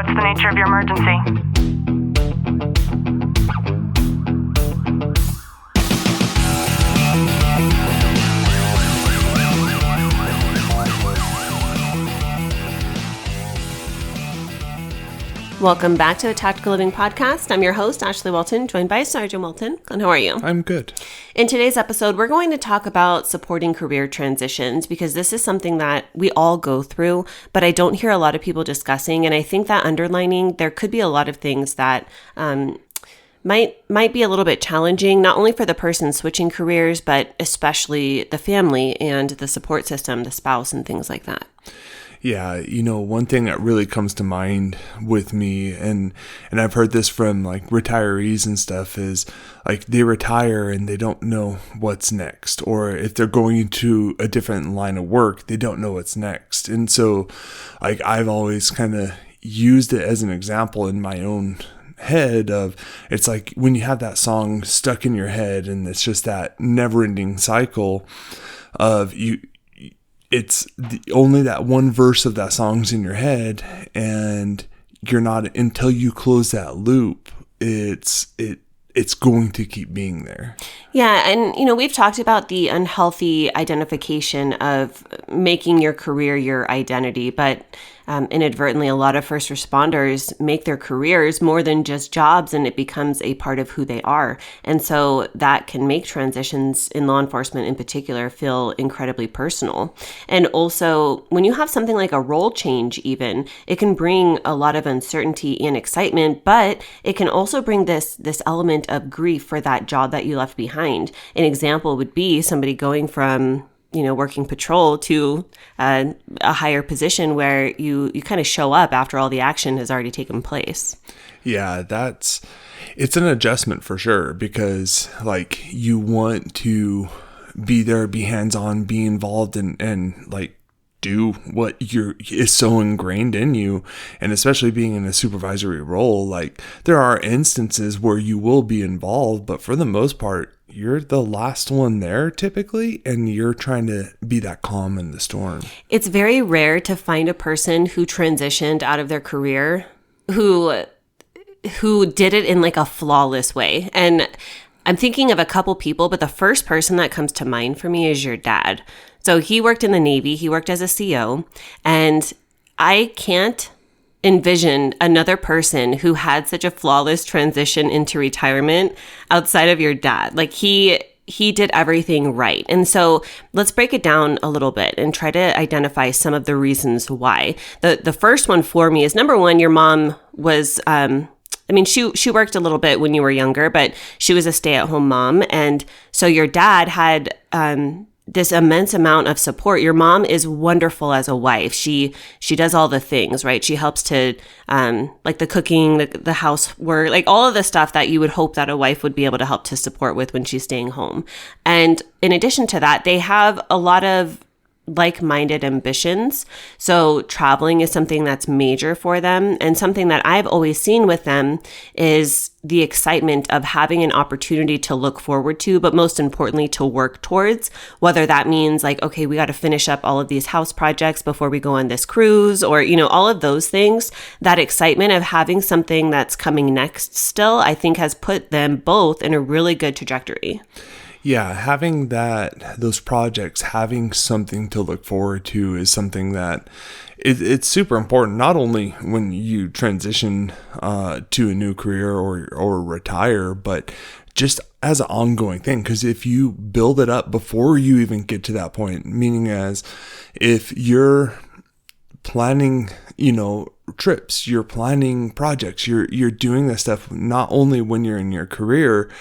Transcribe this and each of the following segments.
What's the nature of your emergency? Welcome back to the Tactical Living Podcast. I'm your host, Ashlie Walton, joined by Sergeant Walton. Glenn, how are you? I'm good. In today's episode, we're going to talk about supporting career transitions because this is something that we all go through, but I don't hear a lot of people discussing. And I think that underlining, there could be a lot of things that might be a little bit challenging, not only for the person switching careers, but especially the family and the support system, the spouse and things like that. Yeah, one thing that really comes to mind with me, and I've heard this from like retirees and stuff, is like they retire and they don't know what's next, or if they're going into a different line of work, they don't know what's next. And so like I've always kind of used it as an example in my own head of, it's like when you have that song stuck in your head and it's just that never-ending cycle of it's only that one verse of that song's in your head, and you're not, until you close that loop, it's going to keep being there. Yeah. And, we've talked about the unhealthy identification of making your career your identity, but inadvertently, a lot of first responders make their careers more than just jobs, and it becomes a part of who they are. And so that can make transitions in law enforcement in particular feel incredibly personal. And also, when you have something like a role change even, it can bring a lot of uncertainty and excitement, but it can also bring this element of grief for that job that you left behind. An example would be somebody going from working patrol to a higher position where you kind of show up after all the action has already taken place. Yeah, it's an adjustment for sure, because like you want to be there, be hands-on, be involved, and like do what is so ingrained in you. And especially being in a supervisory role, like there are instances where you will be involved, but for the most part, you're the last one there typically, and you're trying to be that calm in the storm. It's very rare to find a person who transitioned out of their career who did it in like a flawless way. And I'm thinking of a couple people, but the first person that comes to mind for me is your dad. So he worked in the Navy, he worked as a CO, and I can't envision another person who had such a flawless transition into retirement outside of your dad. Like he did everything right. And so let's break it down a little bit and try to identify some of the reasons why. The first one for me is, number one, your mom was, she worked a little bit when you were younger, but she was a stay-at-home mom. And so your dad had this immense amount of support. Your mom is wonderful as a wife. She does all the things, right? She helps to, like the cooking, the housework, like all of the stuff that you would hope that a wife would be able to help to support with when she's staying home. And in addition to that, they have a lot of like-minded ambitions. So traveling is something that's major for them. And something that I've always seen with them is the excitement of having an opportunity to look forward to, but most importantly, to work towards, whether that means like, okay, we got to finish up all of these house projects before we go on this cruise, or, all of those things. That excitement of having something that's coming next still, I think has put them both in a really good trajectory. Yeah, having those projects, having something to look forward to is something that it's super important, not only when you transition to a new career or retire, but just as an ongoing thing. Because if you build it up before you even get to that point, meaning as if you're planning, trips, you're planning projects, you're doing this stuff not only when you're in your career,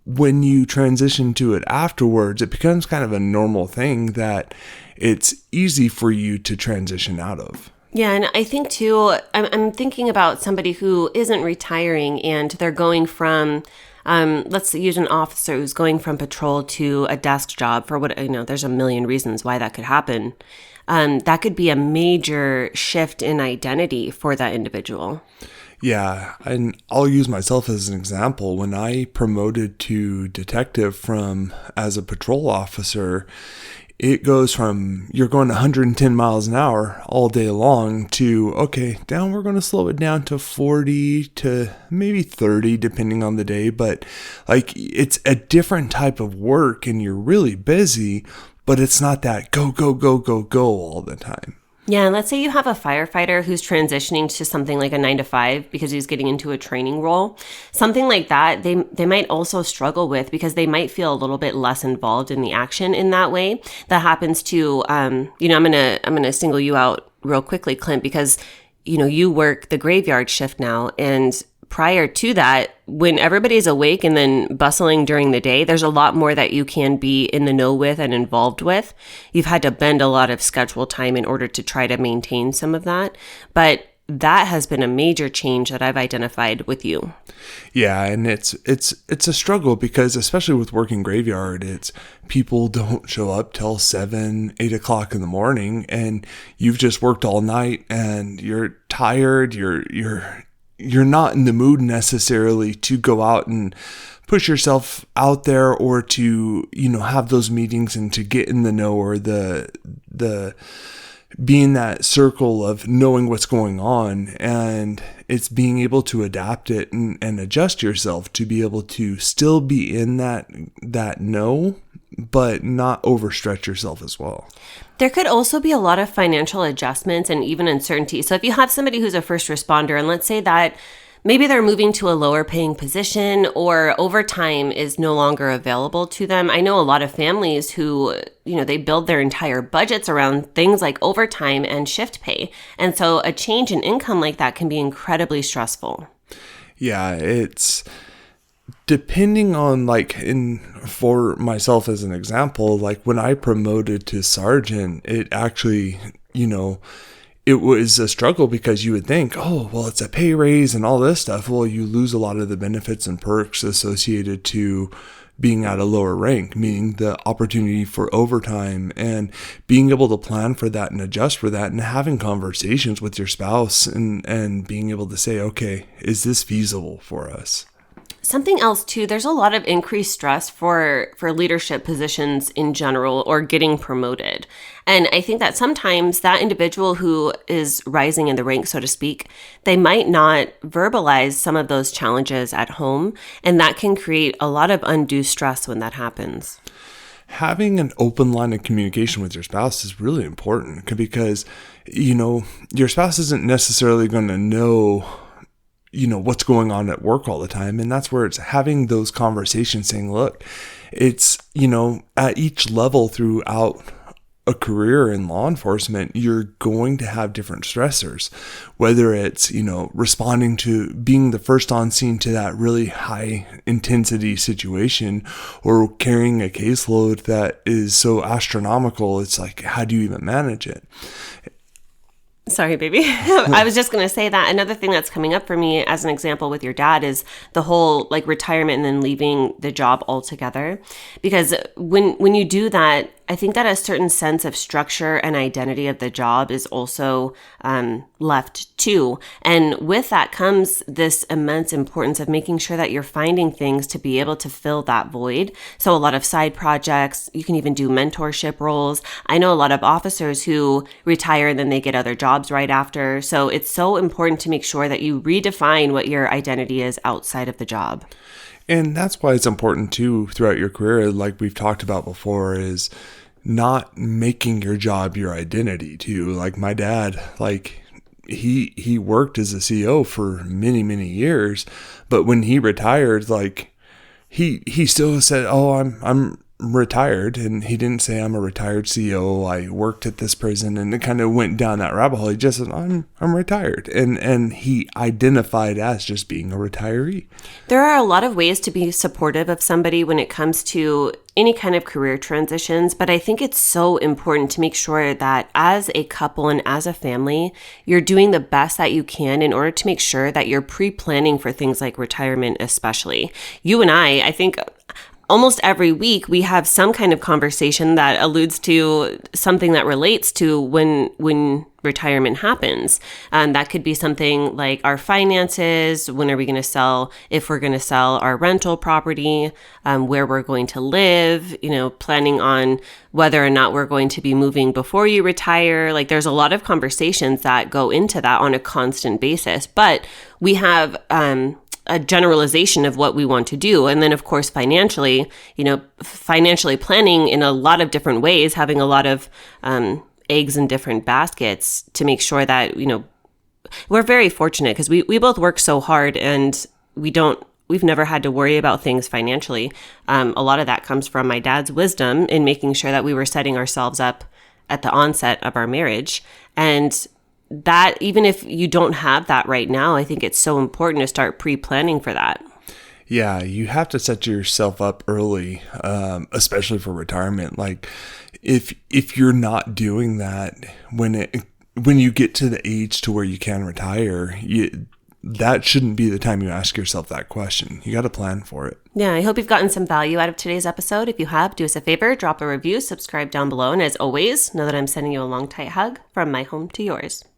when you transition to it afterwards, it becomes kind of a normal thing that it's easy for you to transition out of. Yeah, and I think too, I'm thinking about somebody who isn't retiring and they're going from, let's use an officer who's going from patrol to a desk job for what, there's a million reasons why that could happen. That could be a major shift in identity for that individual. Yeah, and I'll use myself as an example. When I promoted to detective as a patrol officer, it goes from you're going 110 miles an hour all day long to, okay, now we're going to slow it down to 40 to maybe 30 depending on the day. But like, it's a different type of work and you're really busy, but it's not that go, go, go, go, go all the time. Yeah, and let's say you have a firefighter who's transitioning to something like a 9 to 5 because he's getting into a training role. Something like that, they might also struggle with because they might feel a little bit less involved in the action in that way. That happens to, I'm gonna single you out real quickly, Clint, because you work the graveyard shift now, and prior to that, when everybody's awake and then bustling during the day, there's a lot more that you can be in the know with and involved with. You've had to bend a lot of schedule time in order to try to maintain some of that. But that has been a major change that I've identified with you. Yeah, and it's a struggle because especially with working graveyard, it's people don't show up till 7, 8 o'clock in the morning, and you've just worked all night and you're tired, you're not in the mood necessarily to go out and push yourself out there or to, have those meetings and to get in the know or the be in that circle of knowing what's going on. And it's being able to adapt it and adjust yourself to be able to still be in that know, but not overstretch yourself as well. There could also be a lot of financial adjustments and even uncertainty. So if you have somebody who's a first responder, and let's say that maybe they're moving to a lower paying position or overtime is no longer available to them. I know a lot of families who, they build their entire budgets around things like overtime and shift pay. And so a change in income like that can be incredibly stressful. Yeah, it's depending on for myself as an example, like when I promoted to sergeant, it actually, it was a struggle because you would think, oh, well, it's a pay raise and all this stuff. Well, you lose a lot of the benefits and perks associated to being at a lower rank, meaning the opportunity for overtime and being able to plan for that and adjust for that and having conversations with your spouse and being able to say, okay, is this feasible for us? Something else too, there's a lot of increased stress for leadership positions in general or getting promoted. And I think that sometimes that individual who is rising in the ranks, so to speak, they might not verbalize some of those challenges at home. And that can create a lot of undue stress when that happens. Having an open line of communication with your spouse is really important because, your spouse isn't necessarily going to know what's going on at work all the time. And that's where it's having those conversations saying, look, it's, at each level throughout a career in law enforcement, you're going to have different stressors, whether it's, responding to being the first on scene to that really high intensity situation or carrying a caseload that is so astronomical. It's like, how do you even manage it? Sorry, baby. I was just going to say that another thing that's coming up for me as an example with your dad is the whole retirement and then leaving the job altogether. Because when you do that, I think that a certain sense of structure and identity of the job is also left too. And with that comes this immense importance of making sure that you're finding things to be able to fill that void. So a lot of side projects, you can even do mentorship roles. I know a lot of officers who retire and then they get other jobs right after. So it's so important to make sure that you redefine what your identity is outside of the job. And that's why it's important too throughout your career, like we've talked about before, is not making your job your identity too. Like my dad, he worked as a CEO for many, many years, but when he retired, he still said, oh, I'm retired, and he didn't say I'm a retired CEO. I worked at this prison, and it kind of went down that rabbit hole. He just said I'm retired, and he identified as just being a retiree. There are a lot of ways to be supportive of somebody when it comes to any kind of career transitions, but I think it's so important to make sure that as a couple and as a family, you're doing the best that you can in order to make sure that you're pre-planning for things like retirement, especially. You and I think almost every week we have some kind of conversation that alludes to something that relates to when retirement happens. That could be something like our finances, when are we going to sell, if we're going to sell our rental property, where we're going to live, planning on whether or not we're going to be moving before you retire. Like there's a lot of conversations that go into that on a constant basis, but we have a generalization of what we want to do. And then of course, financially planning in a lot of different ways, having a lot of eggs in different baskets to make sure that, we're very fortunate because we both work so hard and we've never had to worry about things financially. A lot of that comes from my dad's wisdom in making sure that we were setting ourselves up at the onset of our marriage. And that, even if you don't have that right now, I think it's so important to start pre-planning for that. Yeah, you have to set yourself up early, especially for retirement. Like if you're not doing that when you get to the age to where you can retire, that shouldn't be the time you ask yourself that question. You got to plan for it. Yeah, I hope you've gotten some value out of today's episode. If you have, do us a favor, drop a review, subscribe down below, and as always, know that I'm sending you a long, tight hug from my home to yours.